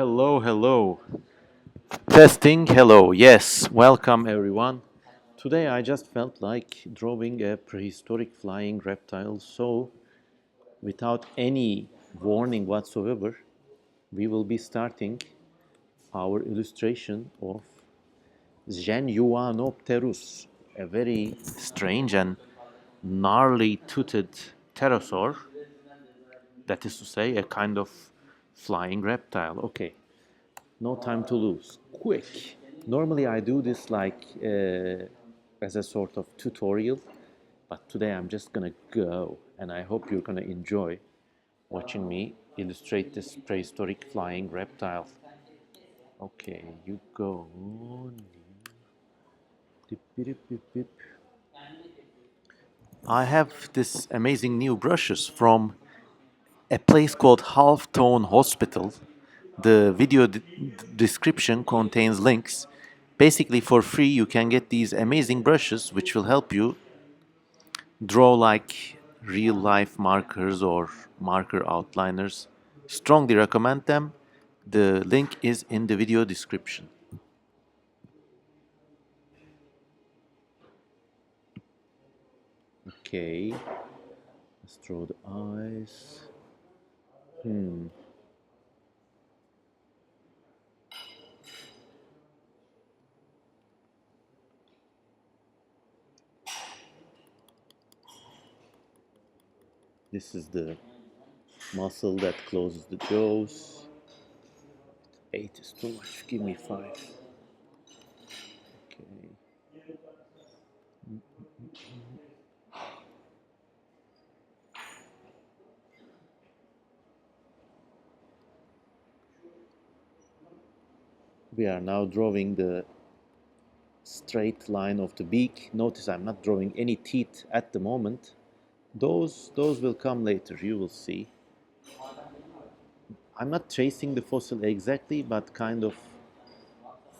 Hello. Testing, hello. Yes, welcome everyone. Today I just felt like drawing a prehistoric flying reptile, so without any warning whatsoever, we will be starting our illustration of Genuanopterus, a very strange and gnarly toothed pterosaur, that is to say, a kind of flying reptile. Okay, no time to lose. Quick. Normally I do this like as a sort of tutorial, but today I'm just gonna go, and I hope you're gonna enjoy watching me illustrate this prehistoric flying reptile. Okay, you go. I have this amazing new brushes from a place called Half Tone Hospital. The video description contains links. Basically, for free, you can get these amazing brushes which will help you draw like real life markers or marker outliners. Strongly recommend them. The link is in the video description. Okay, let's draw the eyes. This is the muscle that closes the jaws. 8 is too much, give me 5. Okay. We are now drawing the straight line of the beak. Notice I'm not drawing any teeth at the moment. Those will come later, you will see. I'm not tracing the fossil exactly, but kind of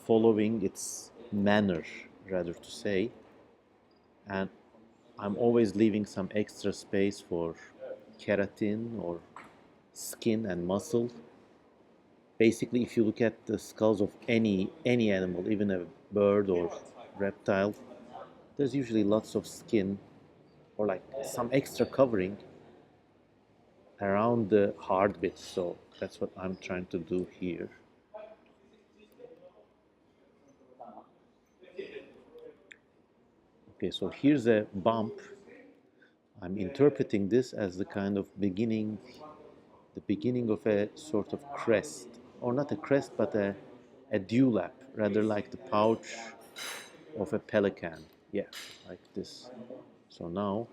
following its manner, rather to say. And I'm always leaving some extra space for keratin or skin and muscle. Basically, if you look at the skulls of any animal, even a bird or reptile, there's usually lots of skin or like some extra covering around the hard bits. So that's what I'm trying to do here. Okay, so here's a bump. I'm interpreting this as the kind of the beginning of a sort of crest, or not a crest, but a dewlap, rather like the pouch of a pelican. Yeah, like this. So now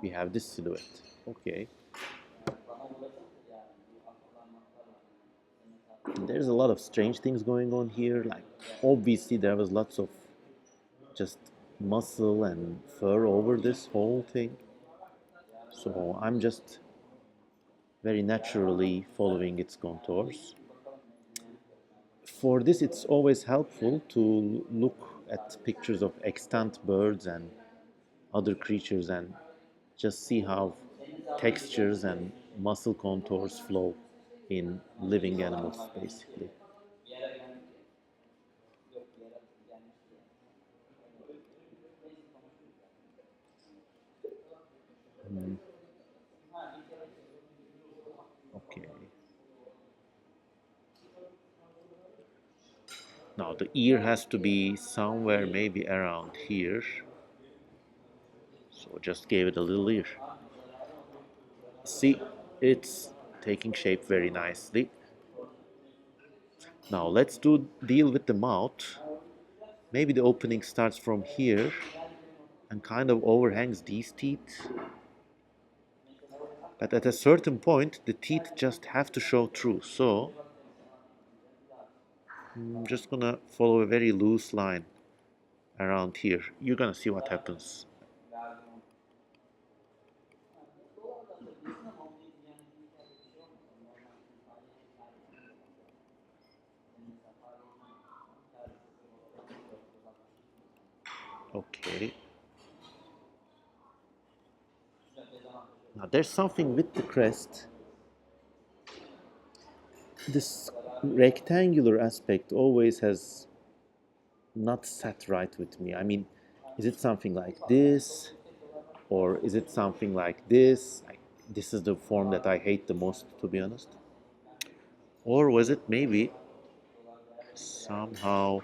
we have this silhouette. Okay. There's a lot of strange things going on here. Like, obviously, there was lots of just muscle and fur over this whole thing. So I'm just very naturally following its contours. For this, it's always helpful to look at pictures of extant birds and other creatures and just see how textures and muscle contours flow in living animals, basically. Okay. Now the ear has to be somewhere maybe around here. So just gave it a little ear. See, it's taking shape very nicely. Now let's deal with the mouth. Maybe the opening starts from here and kind of overhangs these teeth. But at a certain point, the teeth just have to show through. So I'm just gonna follow a very loose line around here. You're gonna see what happens. Okay. Now there's something with the crest. this rectangular aspect always has not sat right with me. I mean, is it something like this, or is it something like this? This is the form that I hate the most, to be honest. Or was it maybe somehow?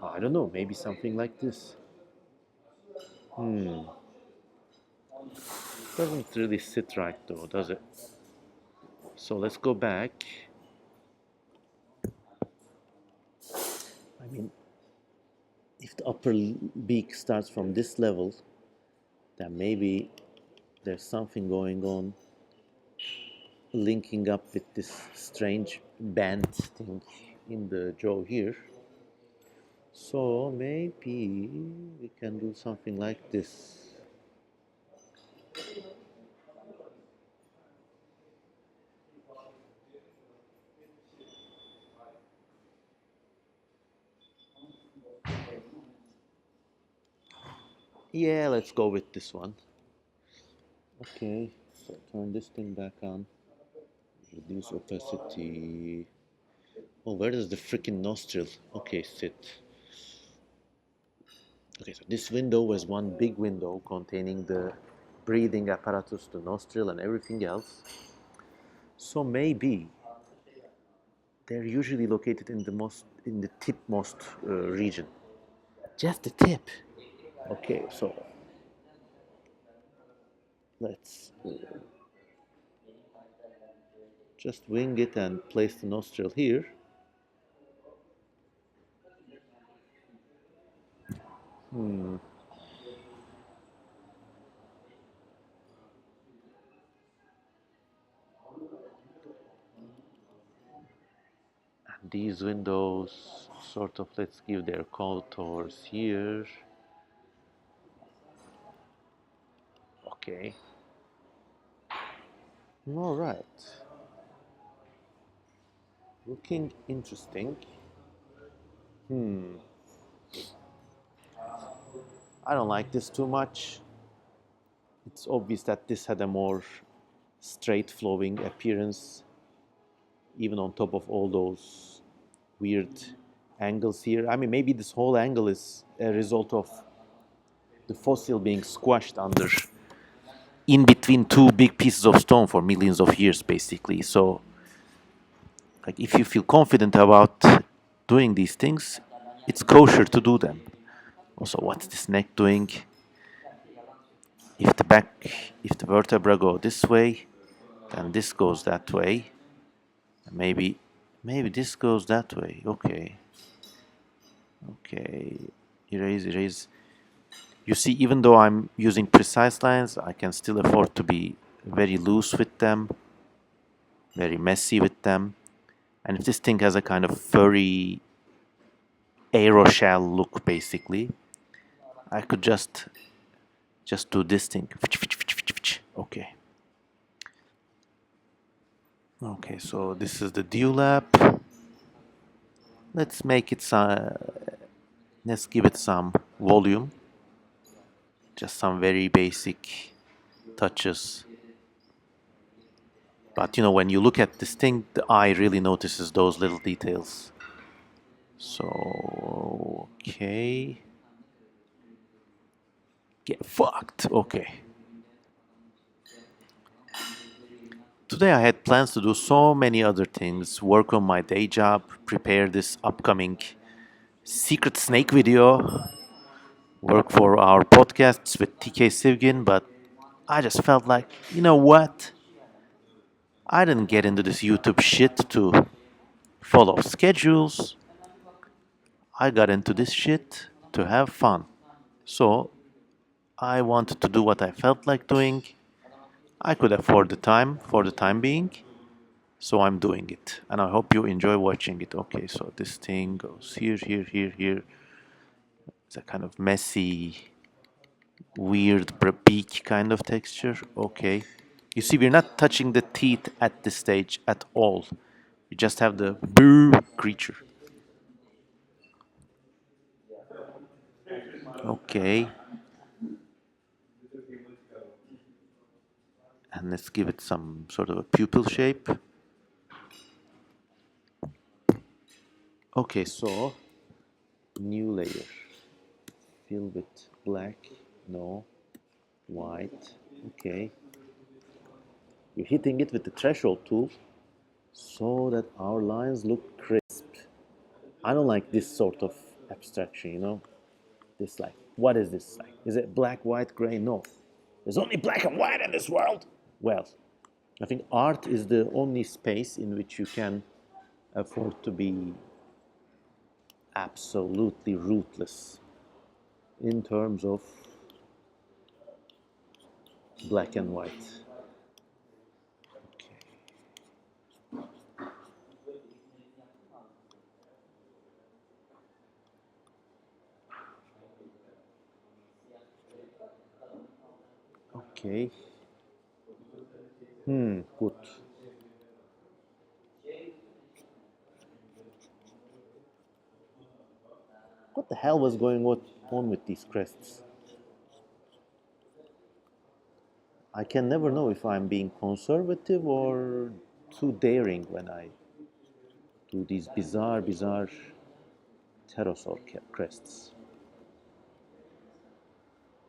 I don't know. Maybe something like this. Hmm. Doesn't really sit right though, does it? So let's go back. I mean, if the upper beak starts from this level, then maybe there's something going on linking up with this strange band thing in the jaw here. So maybe we can do something like this. Yeah, let's go with this one. Okay, so turn this thing back on. Reduce opacity. Oh, where is the freaking nostril? Okay, sit. Okay, so this window was one big window containing the breathing apparatus, the nostril, and everything else. So maybe they're usually located in the tipmost region. Just the tip. Okay, so let's just wing it and place the nostril here. Hmm. And these windows, sort of, let's give their contours here. Okay. All right. Looking interesting. Hmm. I don't like this too much. It's obvious that this had a more straight flowing appearance, even on top of all those weird angles here. I mean, maybe this whole angle is a result of the fossil being squashed under in between two big pieces of stone for millions of years, basically. So, like, if you feel confident about doing these things, it's kosher to do them. Also, what's this neck doing? If the back, if the vertebra go this way, then this goes that way. Maybe, maybe this goes that way. Okay, okay. Erase, erase. You see, even though I'm using precise lines, I can still afford to be very loose with them, very messy with them. And if this thing has a kind of furry aeroshell look, basically, I could just do this thing. Okay. Okay, so this is the dewlap. Let's make it some. Let's give it some volume. Just some very basic touches. But you know, when you look at this thing, the eye really notices those little details. So, okay. Get fucked. Okay. Today I had plans to do so many other things, work on my day job, prepare this upcoming secret snake video, work for our podcasts with TK Sivgin, but I just felt like, you know what? I didn't get into this YouTube shit to follow schedules. I got into this shit to have fun. So I wanted to do what I felt like doing. I could afford the time for the time being, so I'm doing it. And I hope you enjoy watching it. Okay, so this thing goes here, here, here, here. It's a kind of messy, weird beak kind of texture. Okay. You see, we're not touching the teeth at this stage at all. You just have the boo creature. Okay. And let's give it some sort of a pupil shape. Okay, so new layer. Fill with black. No. White. Okay. You're hitting it with the threshold tool so that our lines look crisp. I don't like this sort of abstraction, you know? This like, what is this like? Is it black, white, gray? No. There's only black and white in this world. Well, I think art is the only space in which you can afford to be absolutely ruthless in terms of black and white. Okay. Good. What the hell was going on with these crests? I can never know if I'm being conservative or too daring when I do these bizarre pterosaur crests.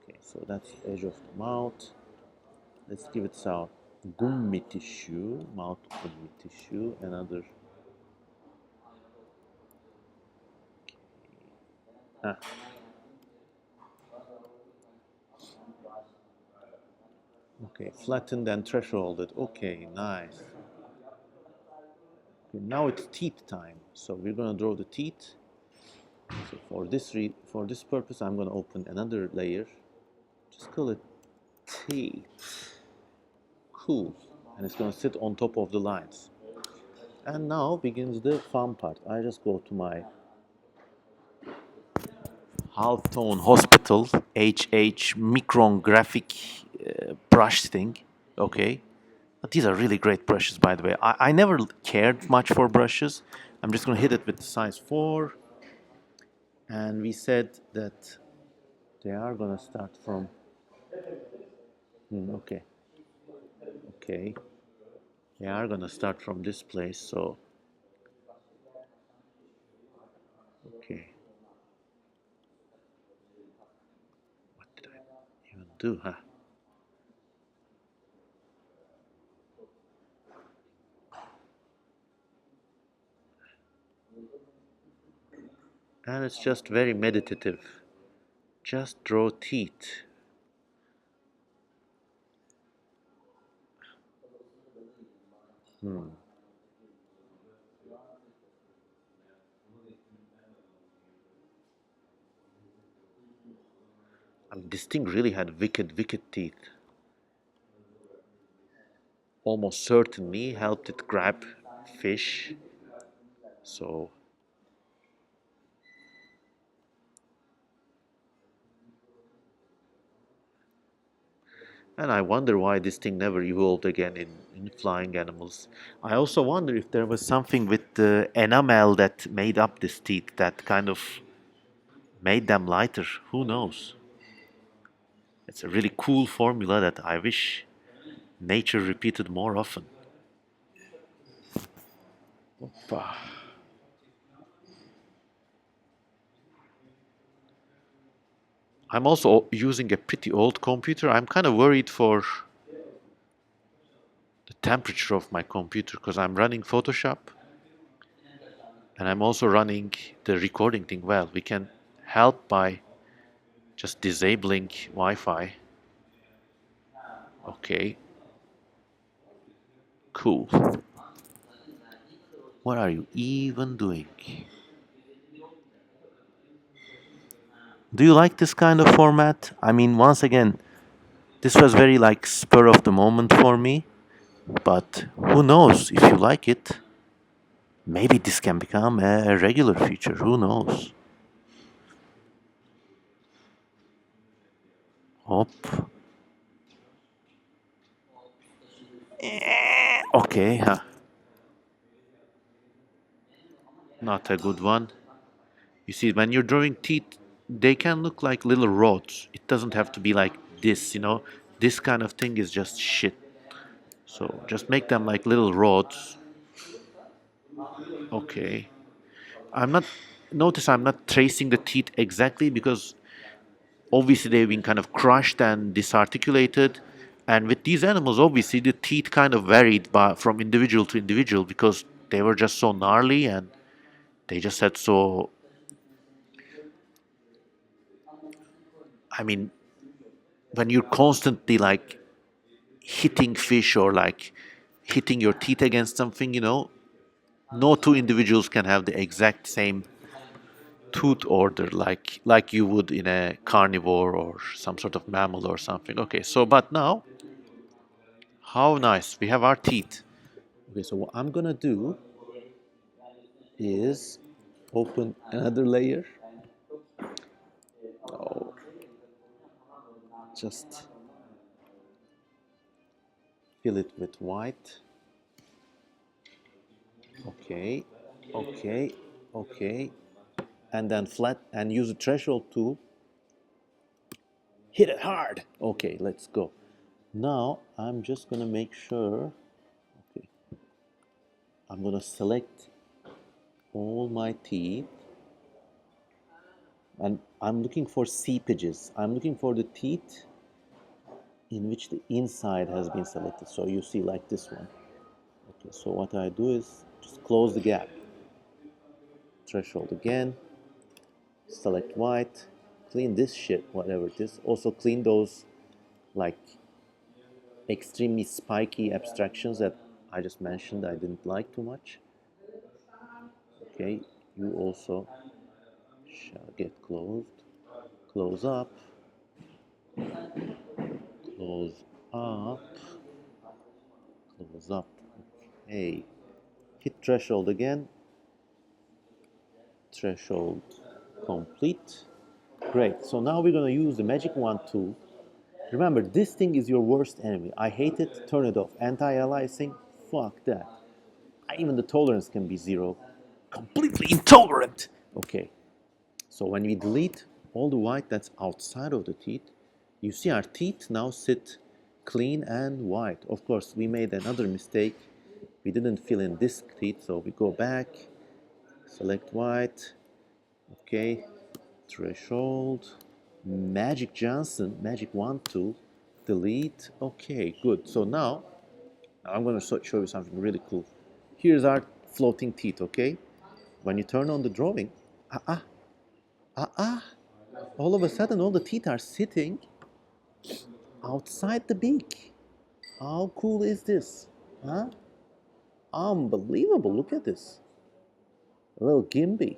Okay, so that's the edge of the mouth. Let's give it some gummy tissue, mouth gummy tissue, another. Ah, okay, flattened and thresholded. Okay, nice. Okay, now it's teeth time. So we're gonna draw the teeth. So for this purpose, I'm gonna open another layer. Just call it teeth. Cool. And it's gonna sit on top of the lines. And now begins the fun part. I just go to my half-tone hospital HH micron graphic brush thing. Okay. But these are really great brushes, by the way. I never cared much for brushes. I'm just going to hit it with the size 4. And we said that they are going to start from. Okay. Okay. They are going to start from this place. So, okay. What did I even do, huh? And it's just very meditative. Just draw teeth. I mean, this thing really had wicked teeth. Almost certainly helped it grab fish. So, and I wonder why this thing never evolved again in flying animals. I also wonder if there was something with the enamel that made up this teeth that kind of made them lighter. Who knows? It's a really cool formula that I wish nature repeated more often. Opa. I'm also using a pretty old computer. I'm kind of worried for the temperature of my computer because I'm running Photoshop and I'm also running the recording thing. Well, we can help by just disabling Wi-Fi. Okay, cool. What are you even doing? Do you like this kind of format? I mean, once again, this was very like spur of the moment for me, but who knows if you like it? Maybe this can become a regular feature. Who knows? Hop. Okay, huh. Not a good one. You see, when you're drawing teeth, they can look like little rods. It doesn't have to be like this, you know. This kind of thing is just shit. So just make them like little rods. Okay. I'm not, notice I'm not tracing the teeth exactly because obviously they've been kind of crushed and disarticulated. And with these animals, obviously the teeth kind of varied from individual to individual because they were just so gnarly and they just had so, I mean, when you're constantly like hitting fish or like hitting your teeth against something, you know, no two individuals can have the exact same tooth order like you would in a carnivore or some sort of mammal or something. Okay, so but now, how nice. We have our teeth. Okay, so what I'm gonna do is open another layer. Oh, just fill it with white. Okay, okay, okay. And then flat and use a threshold tool. Hit it hard. Okay, let's go. Now I'm just gonna make sure. Okay, I'm gonna select all my teeth and I'm looking for seepages. I'm looking for the teeth in which the inside has been selected. So you see like this one. Okay, so what I do is just close the gap. Threshold again, select white, clean this shit, whatever it is. Also clean those like extremely spiky abstractions that I just mentioned I didn't like too much. Okay, you also shall get closed. Close up, close up, close up. Okay, hit threshold again. Threshold complete. Great, so now we're gonna use the magic wand tool. Remember, this thing is your worst enemy. I hate it, turn it off. Anti-aliasing, fuck that. Even the tolerance can be zero. Completely intolerant. Okay, so when we delete all the white that's outside of the teeth, you see our teeth now sit clean and white. Of course, we made another mistake. We didn't fill in this teeth, so we go back, select white, okay, threshold, Magic Johnson, Magic Wand tool, delete, okay, good. So now, I'm gonna show you something really cool. Here's our floating teeth, okay? When you turn on the drawing, ah, ah, ah, ah, all of a sudden all the teeth are sitting outside the beak. How cool is this? Huh? Unbelievable, look at this. A little Gimby,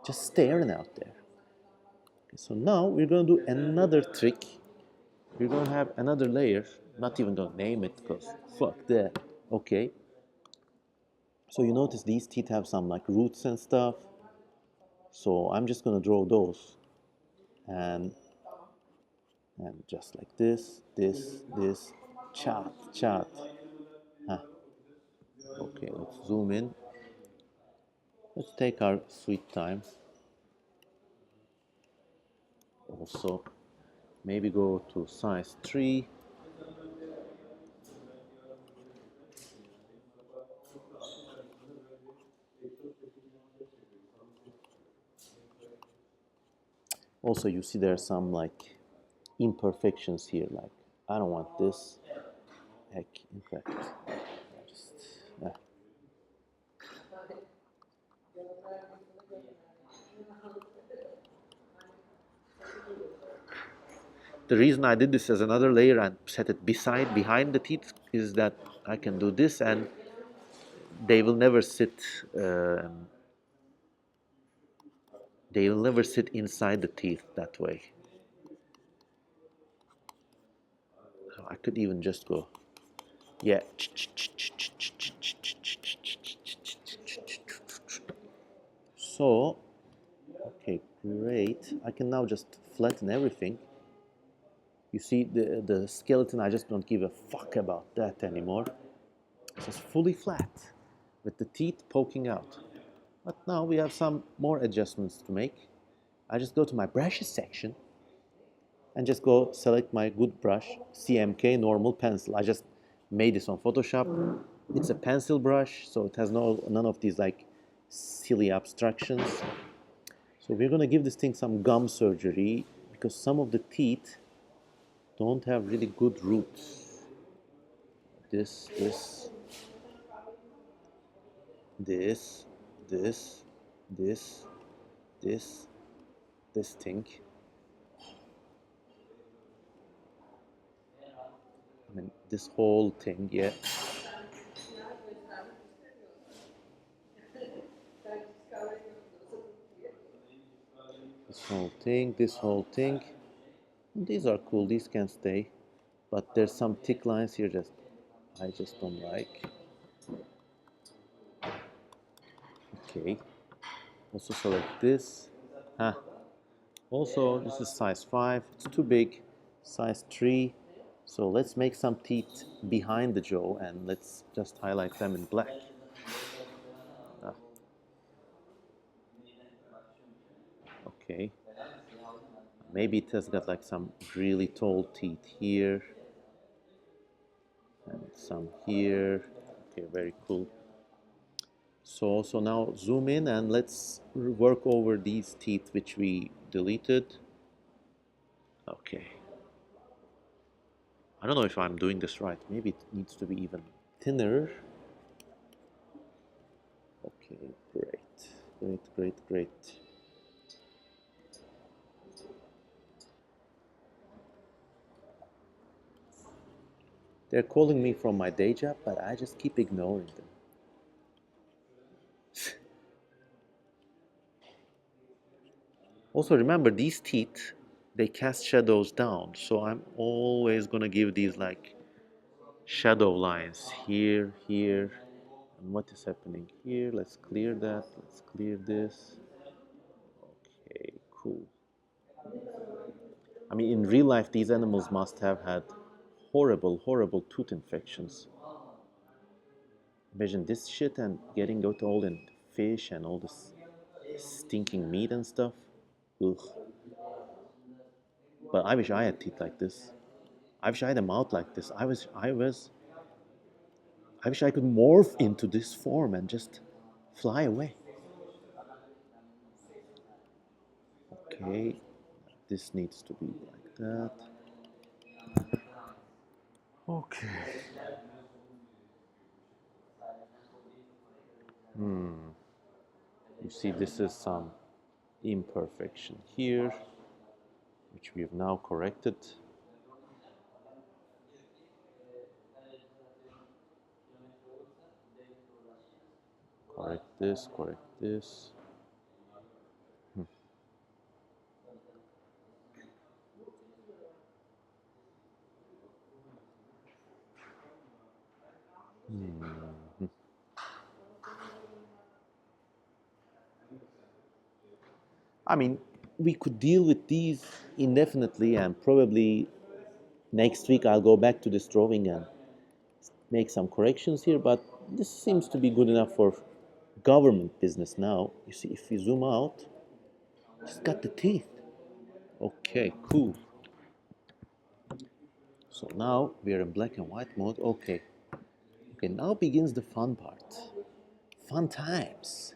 just staring out there. Okay, so now we're gonna do another trick. We're gonna have another layer, not even gonna name it because fuck that. Okay, so you notice these teeth have some like roots and stuff. So I'm just gonna draw those and just like this, chat. Huh. Okay, let's zoom in. Let's take our sweet time. Also, maybe go to size 3. Also, you see there are some like imperfections here. Like, I don't want this. Heck, in fact, just, the reason I did this as another layer and set it behind the teeth is that I can do this and they will never sit. They will never sit inside the teeth that way. I could even just go, yeah. So, okay, great. I can now just flatten everything. You see the skeleton, I just don't give a fuck about that anymore. It's just fully flat with the teeth poking out. But now we have some more adjustments to make. I just go to my brushes section and just go select my good brush, CMK normal pencil. I just made this on Photoshop. It's a pencil brush, so it has none of these like silly abstractions. So we're gonna give this thing some gum surgery because some of the teeth don't have really good roots. This, this, this, this, this, this thing. I mean, this whole thing, yeah. This whole thing, this whole thing. These are cool, these can stay. But there's some thick lines here I just don't like. Okay. Also select this. Ah. Also, this is size 5. It's too big. Size 3. So let's make some teeth behind the jaw and let's just highlight them in black. Ah. Okay. Maybe it has got like some really tall teeth here. And some here. Okay, very cool. So now zoom in and let's work over these teeth which we deleted. Okay. I don't know if I'm doing this right. Maybe it needs to be even thinner. Okay, great. They're calling me from my day job, but I just keep ignoring them. Also, remember these teeth, they cast shadows down. So I'm always gonna give these like shadow lines here, here. And what is happening here? Let's clear that. Let's clear this. Okay, cool. I mean, in real life, these animals must have had horrible tooth infections. Imagine this shit and getting out all in fish and all this stinking meat and stuff. Ugh. But I wish I had teeth like this. I wish I had a mouth like this. I wish I could morph into this form and just fly away. Okay, this needs to be like that. Okay. You see, this is some imperfection here, which we have now corrected. Correct this, correct this. I mean, we could deal with these indefinitely, and probably next week I'll go back to this drawing and make some corrections here, but this seems to be good enough for government business now. You see, if we zoom out, it's got the teeth. Okay, cool. So now we're in black and white mode. Okay. Okay, now begins the fun part. Fun times.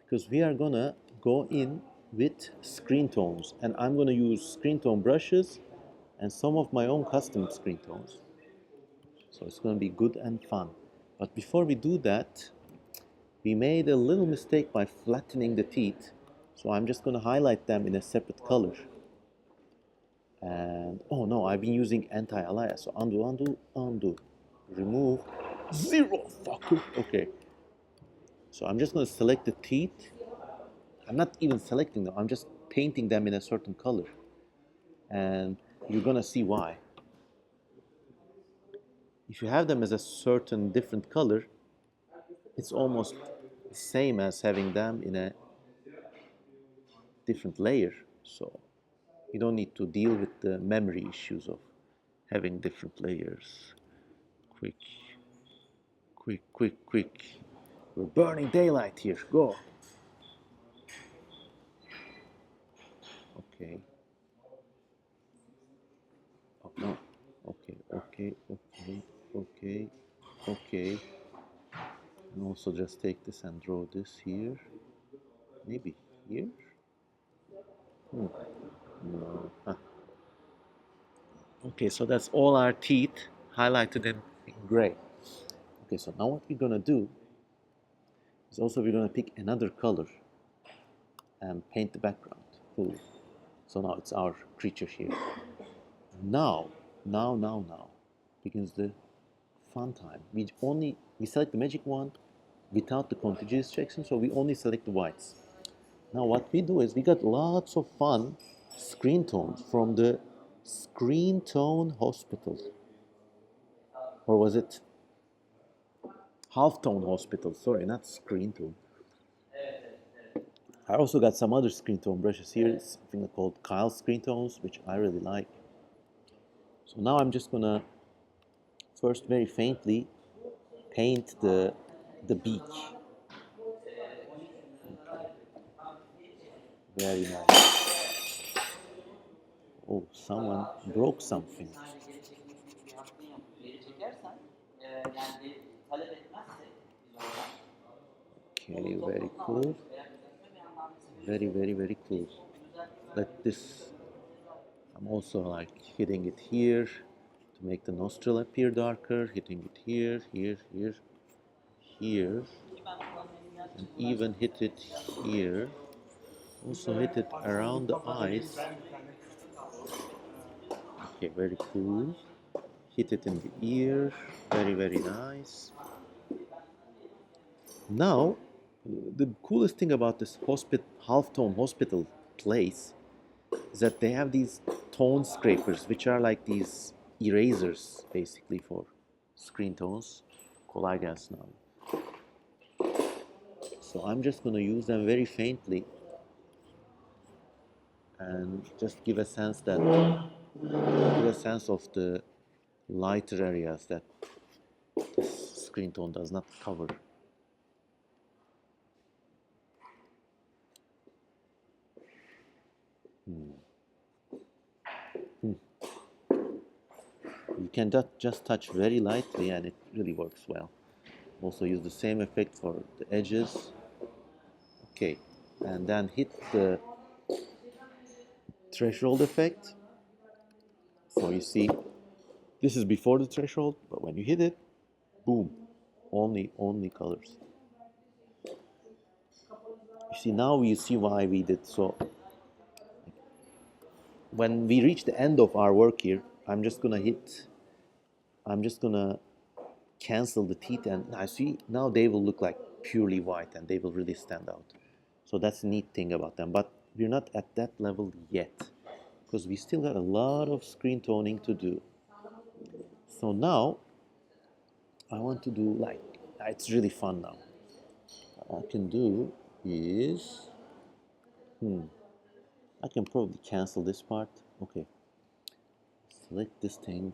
Because we are gonna go in with screen tones, and I'm gonna use screen tone brushes and some of my own custom screen tones. So it's gonna be good and fun. But before we do that, we made a little mistake by flattening the teeth. So I'm just gonna highlight them in a separate color. And oh no, I've been using anti-alias. So undo. Remove. Zero, fucker. Okay. So I'm just gonna select the teeth. I'm not even selecting them, I'm just painting them in a certain color. And you're gonna see why. If you have them as a certain different color, it's almost the same as having them in a different layer. So you don't need to deal with the memory issues of having different layers. Quick. We're burning daylight here. Go. Okay. Oh, no. Okay, okay, okay, okay, okay. And also just take this and draw this here. Maybe here? No. Huh. Okay, so that's all our teeth highlighted in gray. Okay, so now what we're gonna do is also we're gonna pick another color and paint the background. Cool. So now it's our creature here. Now begins the fun time. We select the magic wand without the contiguous section, so we only select the whites. Now what we do is we got lots of fun screen tones from the Screentone Hospital. Or was it Halftone Hospital? Sorry, not Screentone. I also got some other Screentone brushes here, something called Kyle Screentones, which I really like. So now I'm just gonna first very faintly paint the beak. Very nice. Oh, someone broke something. Okay, very cool. Very cool. Let this. I'm also like hitting it here to make the nostril appear darker. Hitting it here, here, and even hit it here. Also hit it around the eyes. Okay, very cool. Hit it in the ear. Very nice. Now, the coolest thing about this half-tone hospital place is that they have these tone scrapers, which are like these erasers, basically, for screen tones. Kolay gelsin abi. So I'm just going to use them very faintly and just give a sense of the lighter areas that this screen tone does not cover. You can just touch very lightly and it really works well. Also use the same effect for the edges. Okay, and then hit the threshold effect. So you see, this is before the threshold, but when you hit it, boom, only colors. You see, now you see why we did so. When we reach the end of our work here, I'm just gonna cancel the teeth, and I see now they will look like purely white and they will really stand out. So that's the neat thing about them, but we're not at that level yet because we still got a lot of screen toning to do. So now I want to do like, it's really fun now. What I can do is, I can probably cancel this part. Okay, select this thing.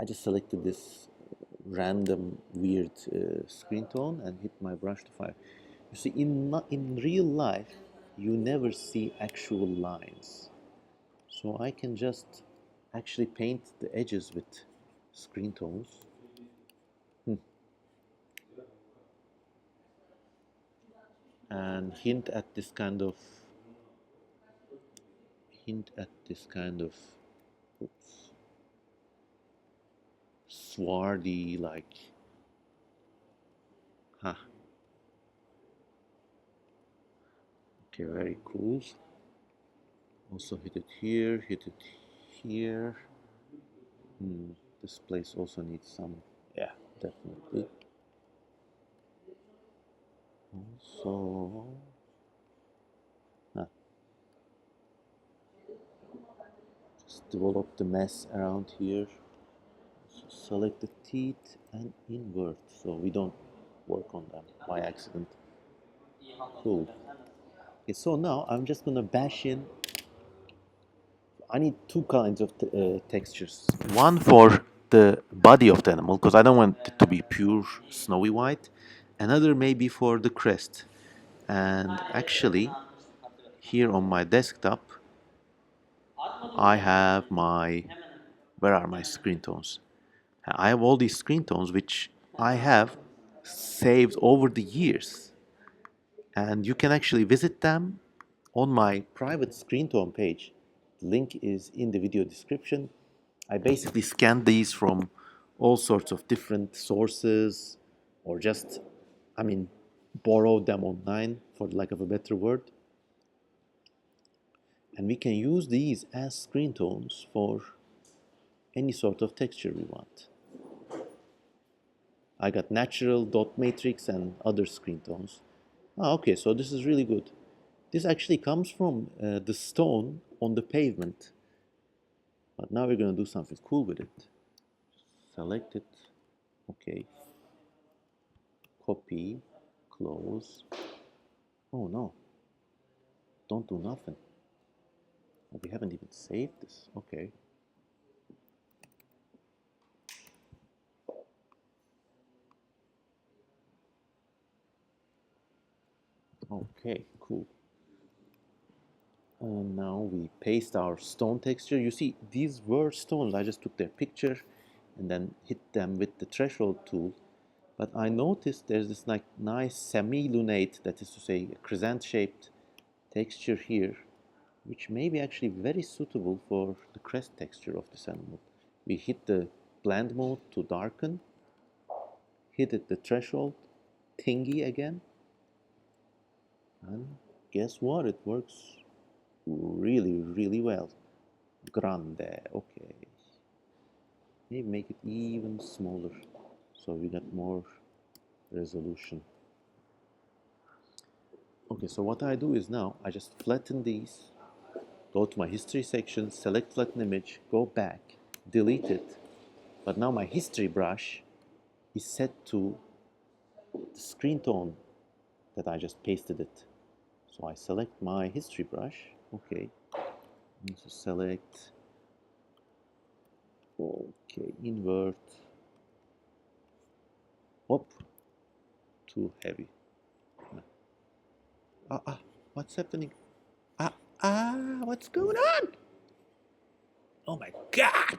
I just selected this random weird screen tone and hit my brush to fire. You see, in real life, you never see actual lines. So I can just actually paint the edges with screen tones. And hint at this kind of oops, swarthy, like, okay, very cool. Also hit it here, this place also needs some, yeah, definitely. Also, just develop the mess around here. So select the teeth and invert so we don't work on them by accident. Cool. Okay, so now I'm just gonna bash in. I need two kinds of textures. One for the body of the animal because I don't want it to be pure snowy white. Another maybe for the crest. And actually, here on my desktop, I have my, where are my screen tones? I have all these screen tones which I have saved over the years. And you can actually visit them on my private screen tone page. The link is in the video description. I basically scanned these from all sorts of different sources or just, I mean, borrowed them online for lack of a better word. And we can use these as screen tones for any sort of texture we want. I got natural, dot matrix, and other screen tones. Ah, okay, so this is really good. This actually comes from the stone on the pavement. But now we're going to do something cool with it. Select it. Okay. Copy. Close. Oh no. Don't do nothing. Oh, we haven't even saved this. Okay. Okay, cool. Now we paste our stone texture. You see, these were stones. I just took their picture and then hit them with the threshold tool. But I noticed there's this like nice semi-lunate, that is to say, a crescent-shaped texture here, which may be actually very suitable for the crest texture of this animal. We hit the blend mode to darken, hit it the threshold, thingy again, and guess what? It works really, really well. Grande, okay. Maybe make it even smaller so we get more resolution. Okay, so what I do is now I just flatten these, go to my history section, select flatten image, go back, delete it. But now my history brush is set to the screen tone that I just pasted it. So I select my history brush. Okay. Need to select. Okay, invert. Up. Too heavy. What's happening? What's going on? Oh my god!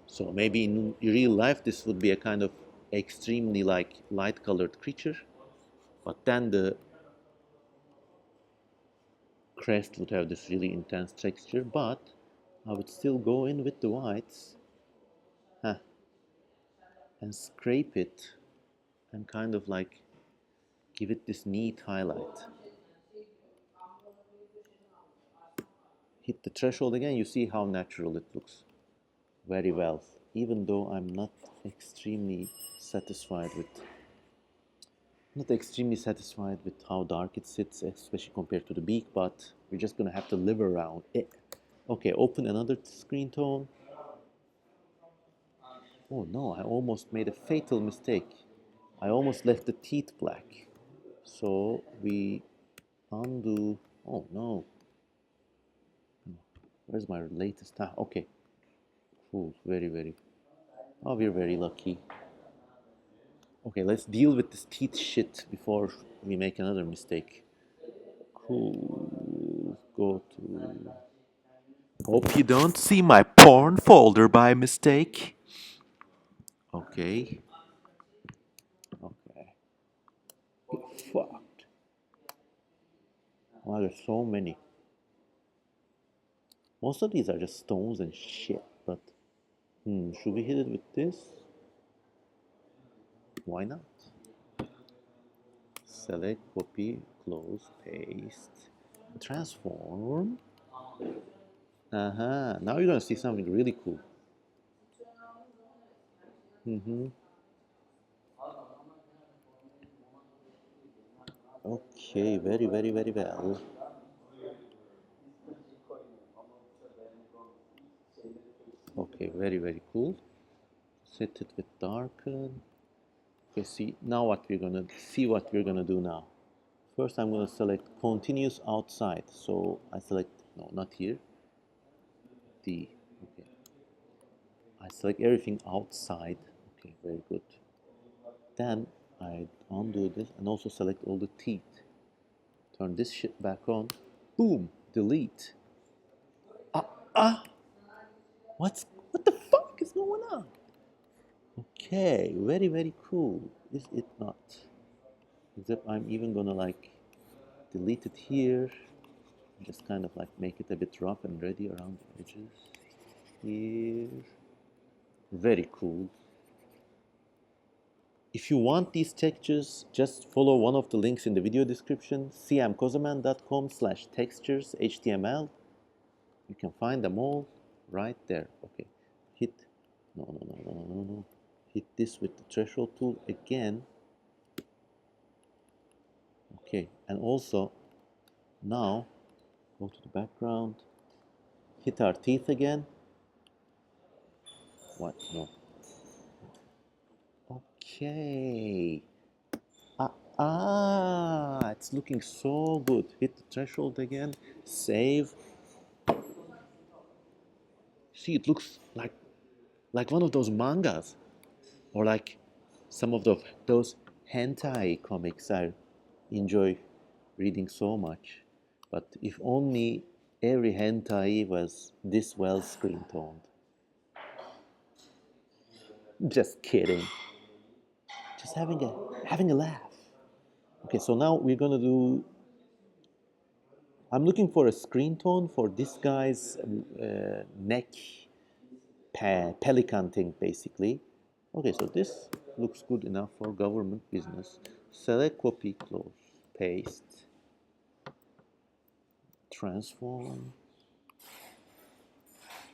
So maybe in real life this would be a kind of extremely like light colored creature, but then the crest would have this really intense texture, but I would still go in with the whites, huh, and scrape it and kind of like give it this neat highlight. Hit the threshold again, you see how natural it looks. Very well, even though I'm extremely satisfied with not extremely satisfied with how dark it sits, especially compared to the beak, but we're just gonna have to live around it. Okay, open another screen tone. Oh no, I almost made a fatal mistake. I almost left the teeth black. So we undo. Oh no. Where's my latest? Ah, okay. Cool. Very, very. Oh, we're very lucky. Okay, let's deal with this teeth shit before we make another mistake. Cool. Go to. Hope you don't see my porn folder by mistake. Okay. Okay. Fucked. Wow, there's so many. Most of these are just stones and shit, but should we hit it with this? Why not? Select, copy, close, paste, transform. Now you're gonna see something really cool. Okay, very, very, very well. Okay, very, very cool. Set it with darken. Okay, see now what we're gonna do now. first I'm going to select continuous outside. So I select, no, not here. Okay. I select everything outside. Okay, very good. Then I undo this and also select all the teeth. Turn this shit back on. Boom, delete. What the fuck is going on? Okay, very, very cool. Is it not? Except I'm even gonna like delete it here. Just kind of like make it a bit rough and ready around the edges. Here. Very cool. If you want these textures, just follow one of the links in the video description, cmkozaman.com/textures.html. You can find them all right there. Okay, hit, no. Hit this with the threshold tool again. Okay, and also now go to the background, hit our teeth again. What? No. Okay. It's looking so good. Hit the threshold again, save. See, it looks like one of those mangas, or like some of those hentai comics I enjoy reading so much. But if only every hentai was this well screen toned. Just kidding. Just having a laugh. Okay, so now we're gonna do. I'm looking for a screen tone for this guy's neck pelican thing, basically. Okay, so this looks good enough for government business. Select, copy, close, paste, transform.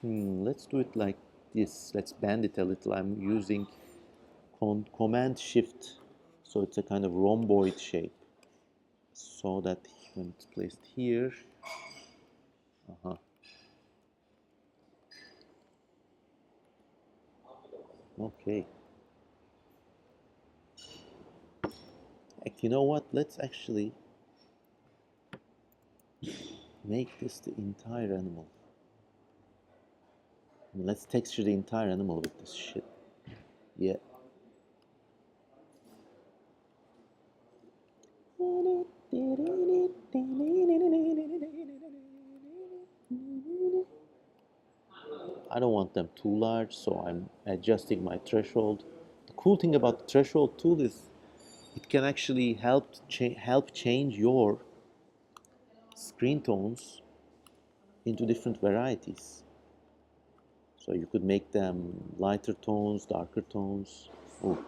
Let's do it like this. Let's bend it a little. I'm using Command Shift, so it's a kind of rhomboid shape, so that when it's placed here, okay. Heck, you know what? Let's actually make this the entire animal. I mean, let's texture the entire animal with this shit. Yeah. I don't want them too large, so I'm adjusting my threshold. The cool thing about the threshold tool is it can actually help change your screen tones into different varieties. So you could make them lighter tones, darker tones. Oh,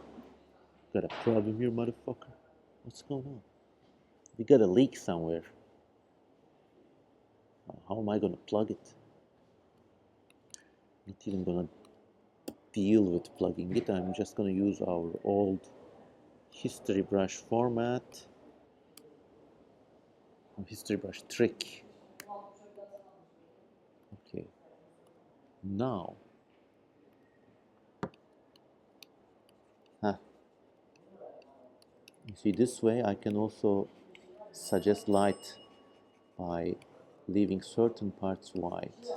got a problem here, motherfucker. What's going on? We got a leak somewhere. How am I gonna plug it? Not even gonna deal with plugging it. I'm just gonna use our old history brush format, history brush trick. Okay, now, you see, this way I can also suggest light by leaving certain parts white.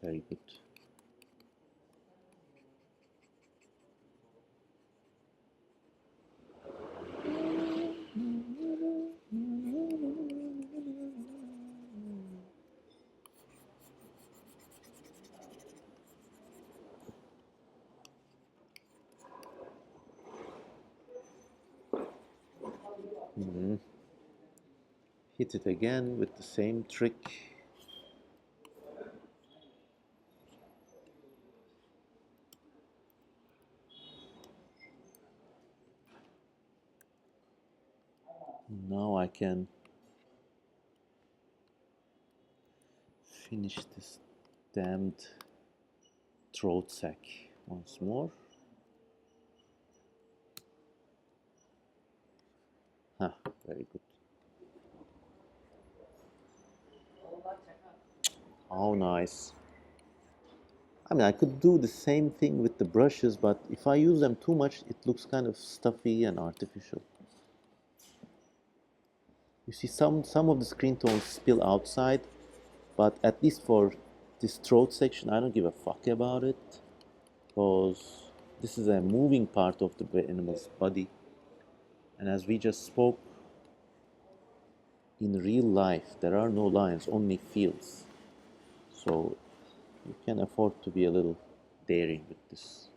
Very good. Hit it again with the same trick. Now I can finish this damned throat sac once more. Huh, very good. Oh, nice. I mean, I could do the same thing with the brushes, but if I use them too much, it looks kind of stuffy and artificial. You see, some of the screen tones spill outside, but at least for this throat section, I don't give a fuck about it, because this is a moving part of the animal's body. And as we just spoke, in real life, there are no lines, only fields. So you can afford to be a little daring with this.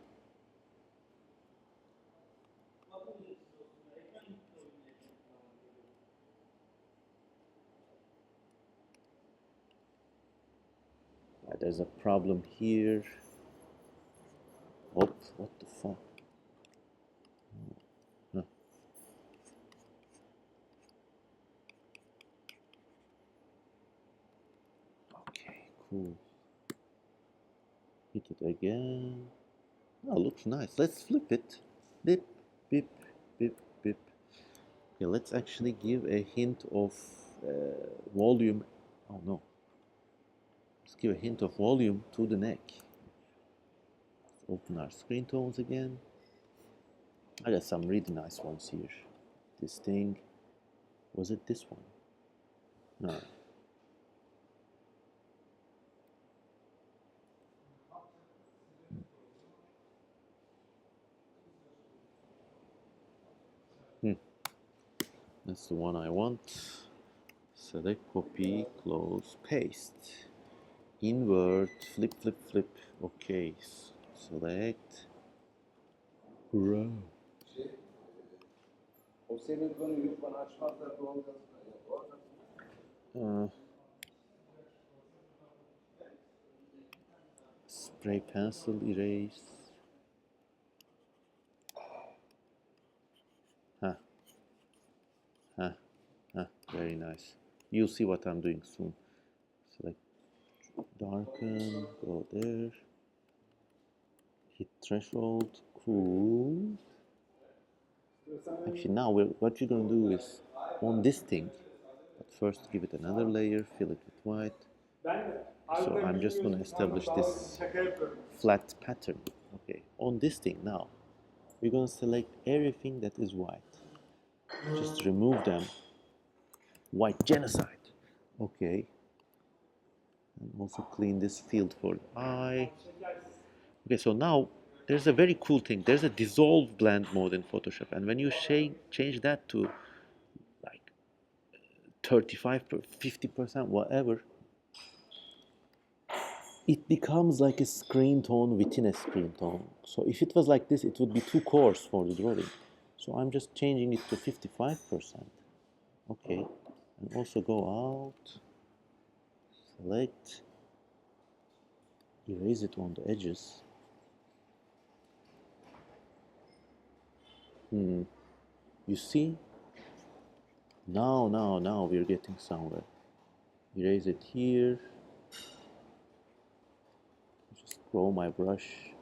There's a problem here. Oh, what the fuck? Huh. Okay, cool. Hit it again. Oh, looks nice. Let's flip it. Bip, bip, bip, bip. Okay, let's actually give a hint of volume. Oh no. Let's give a hint of volume to the neck. Let's open our screen tones again. I got some really nice ones here. This thing. Was it this one? No. That's the one I want. Select, copy, close, paste. Invert, flip, flip, flip. Okay. Select. Grow. Uh, spray pencil erase. Huh, huh, huh. Very nice. You'll see what I'm doing soon. Select darken, go there. Hit threshold, cool. Actually, now what we're gonna do is on this thing, but first give it another layer, fill it with white. So I'm just gonna establish this flat pattern. Okay, on this thing now, we're gonna select everything that is white. Just remove them. White genocide. Okay. And also clean this field for the eye. Okay, so now there's a very cool thing. There's a dissolve blend mode in Photoshop, and when you change that to like 35, 50%, whatever, it becomes like a screen tone within a screen tone. So if it was like this, it would be too coarse for the drawing. So I'm just changing it to 55%. Okay, and also go out, select, erase it on the edges. You see? Now we're getting somewhere. Erase it here. Just grow my brush.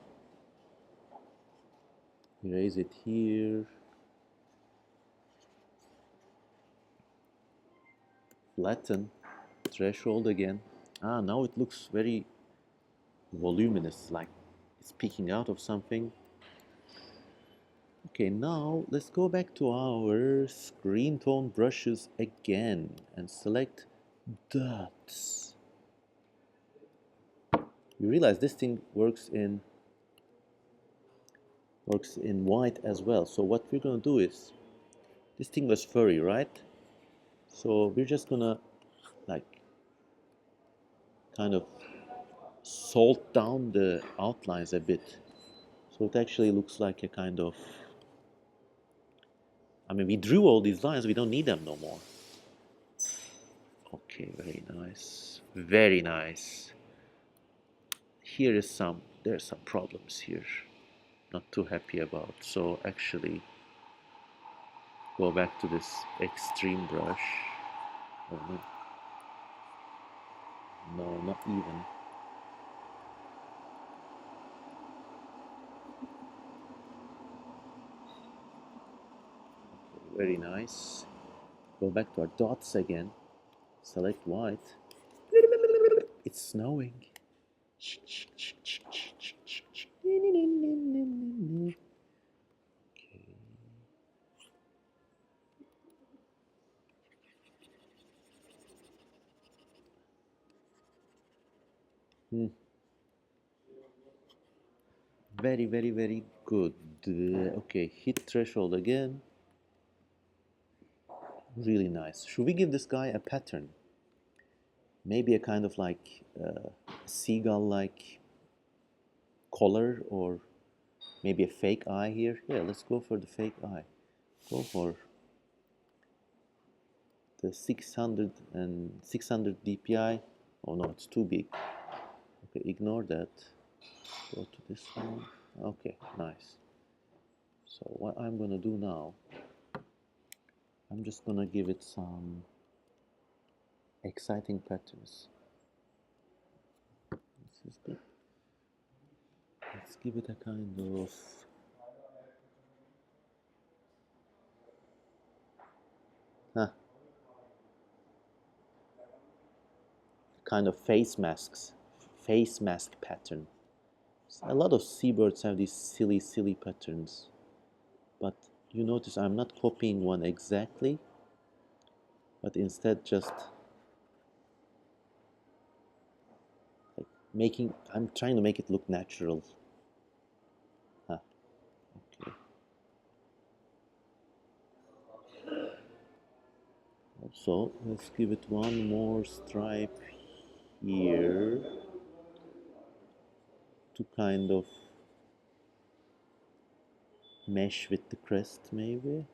Erase it here. Flatten. Threshold again. Ah, now it looks very voluminous, like it's peeking out of something. Okay, now let's go back to our screen tone brushes again and select dots. You realize this thing works in white as well. So what we're gonna do is, this thing was furry, right? So we're just gonna like kind of salt down the outlines a bit. So it actually looks like a kind of, I mean, we drew all these lines, we don't need them no more. Okay, very nice. Very nice. There's some problems here. Not too happy about. So actually, go back to this extreme brush. Oh no. No, not even. Very nice. Go back to our dots again. Select white. It's snowing. Hmm. Very, very, very good. Okay, hit threshold again. Really nice. Should we give this guy a pattern? Maybe a kind of like seagull-like collar, or maybe a fake eye here. Yeah, let's go for the fake eye. Go for the 600 DPI. Oh no, it's too big. Okay, ignore that. Go to this one. Okay, nice. So what I'm gonna do now, I'm just gonna give it some exciting patterns. This is good. Let's give it a kind of kind of face mask pattern. A lot of seabirds have these silly patterns, but you notice I'm not copying one exactly, but instead just like I'm trying to make it look natural. Okay. Also, let's give it one more stripe here to kind of mesh with the crest, maybe.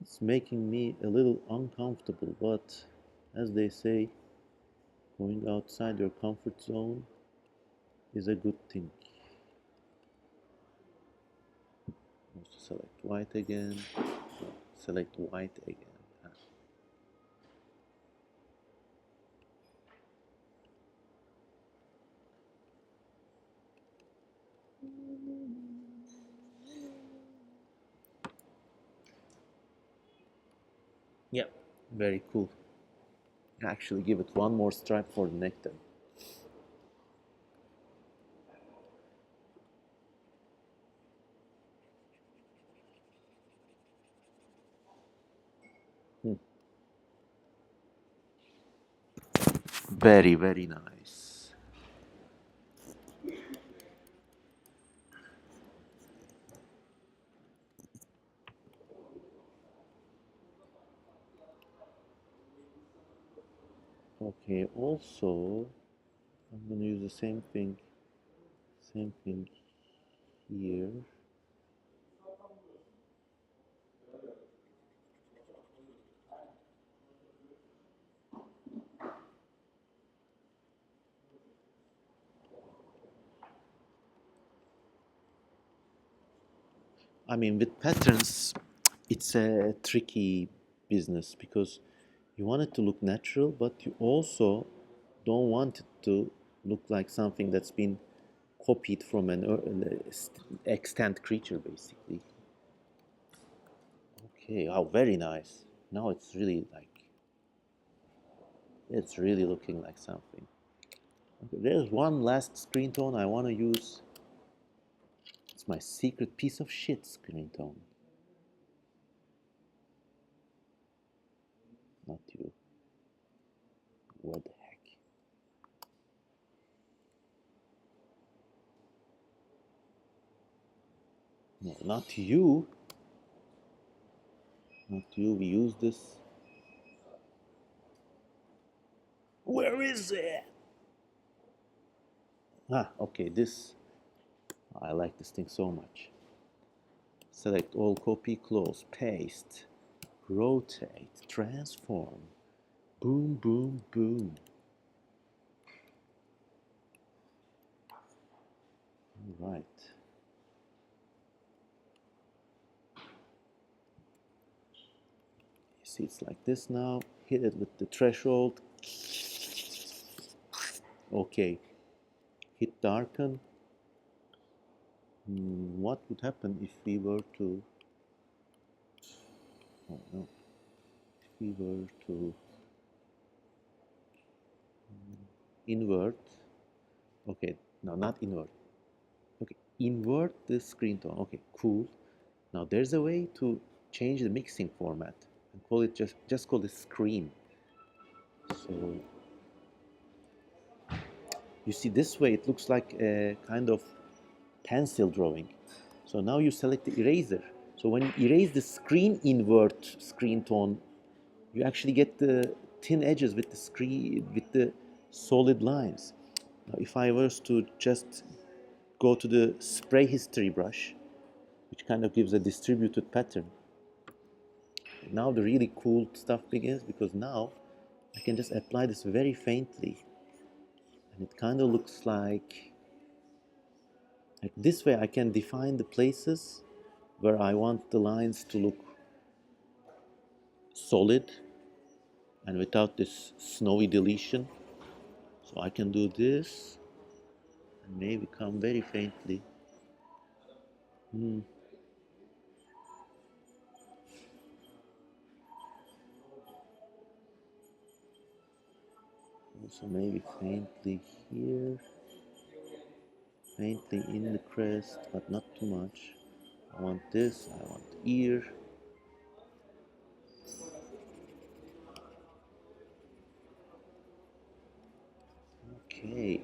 It's making me a little uncomfortable, but as they say, going outside your comfort zone is a good thing. Also select white again. Select white again. Yeah, very cool. Actually, give it one more stripe for the neck then. Very, very nice. Okay, also, I'm gonna use the same thing here. I mean, with patterns, it's a tricky business because you want it to look natural, but you also don't want it to look like something that's been copied from an extant creature, basically. Okay, oh, very nice. Now it's really like, it's really looking like something. Okay, there's one last screen tone I want to use. It's my secret piece of shit screen tone. Not you. What the heck? No, not you. Not you. We use this. Where is it? Ah, okay, this. I like this thing so much. Select all, copy, close, paste, rotate, transform. Boom, boom, boom. All right. You see, it's like this now. Hit it with the threshold. Okay. Hit darken. What would happen if we were to, oh no, if we were to invert, okay, no, not invert, okay, invert the screen tone, okay, cool. Now there's a way to change the mixing format and call it just call it screen. So you see this way it looks like a kind of pencil drawing. So now you select the eraser. So when you erase the screen invert screen tone, you actually get the thin edges with the screen with the solid lines. Now if I was to just go to the spray history brush, which kind of gives a distributed pattern, now the really cool stuff begins, because now I can just apply this very faintly and it kind of looks like this way I can define the places where I want the lines to look solid and without this snowy deletion. So I can do this and maybe come very faintly. Also maybe faintly here, faintly in the crest, but not too much. I want this, I want ear. Okay.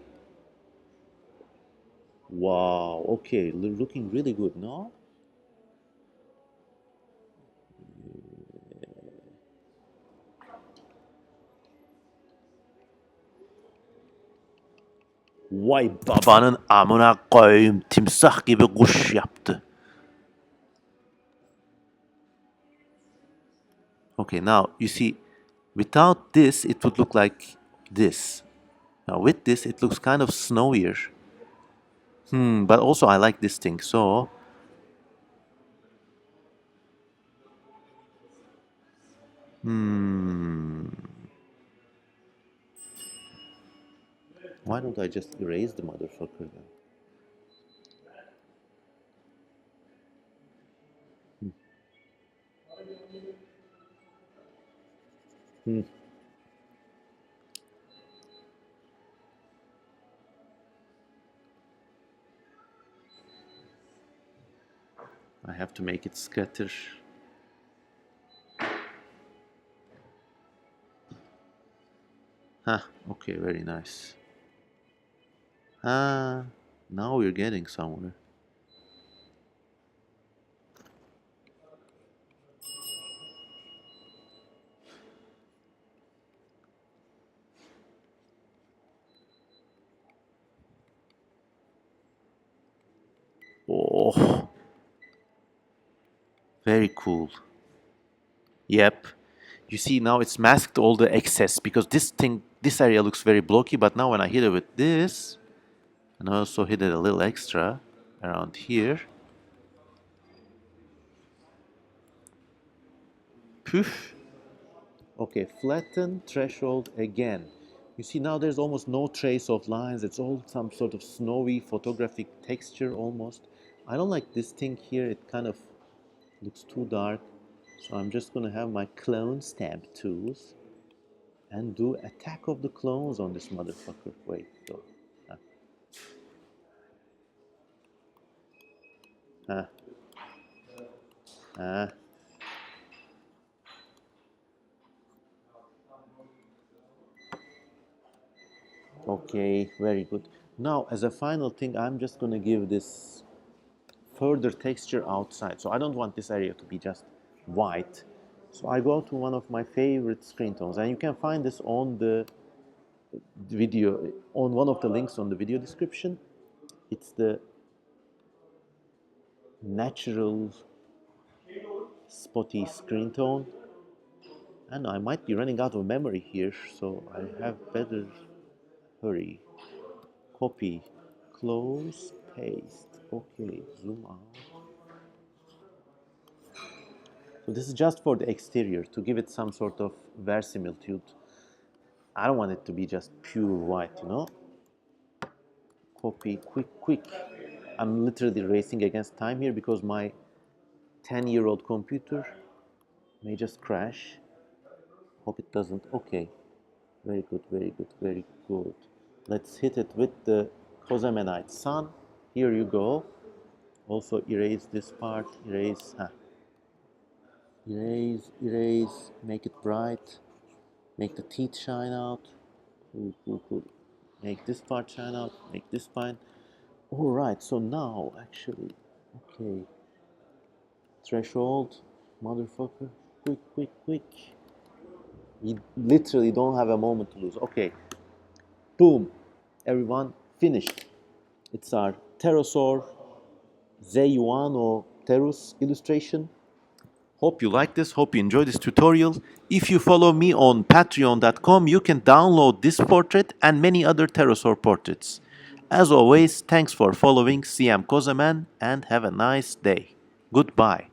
Wow, okay, looking really good, no? Vay babanın amına koyayım, timsah gibi kuş yaptı. Okay, now you see, without this it would look like this. Now with this it looks kind of snowier. But also I like this thing, so why don't I just erase the motherfucker then? I have to make it scatter. Huh, okay, very nice. Ah, now we're getting somewhere. Oh, very cool. Yep. You see, now it's masked all the excess because this area looks very blocky, but now when I hit it with this, and I also hit it a little extra around here, poof. Okay, flatten threshold again. You see, now there's almost no trace of lines. It's all some sort of snowy photographic texture almost. I don't like this thing here. It kind of looks too dark. So I'm just gonna have my clone stamp tools and do attack of the clones on this motherfucker. Wait, though. Ah, ah. Okay, very good. Now, as a final thing, I'm just gonna give this further texture outside. So I don't want this area to be just white. So I go to one of my favorite screen tones, and you can find this on the video, on one of the links on the video description. It's the natural spotty screen tone. And I might be running out of memory here, so I have better hurry. Copy, close, paste. Okay, zoom out. So this is just for the exterior to give it some sort of verisimilitude. I don't want it to be just pure white, you know? Copy, quick, quick. I'm literally racing against time here because my 10-year-old computer may just crash. Hope it doesn't. Okay, very good, very good, very good. Let's hit it with the Kosemenite sun. Here you go. Also erase this part, erase, erase, erase, make it bright, make the teeth shine out. Cool, cool, cool. Make this part shine out, make this fine. All right, so now actually, okay, threshold, motherfucker, quick, quick, quick. You literally don't have a moment to lose. Okay, boom, everyone, finished. It's our pterosaur Zeyuano Terus illustration. Hope you like this, hope you enjoy this tutorial. If you follow me on patreon.com, you can download this portrait and many other pterosaur portraits. As always, thanks for following CM Kozeman and have a nice day. Goodbye.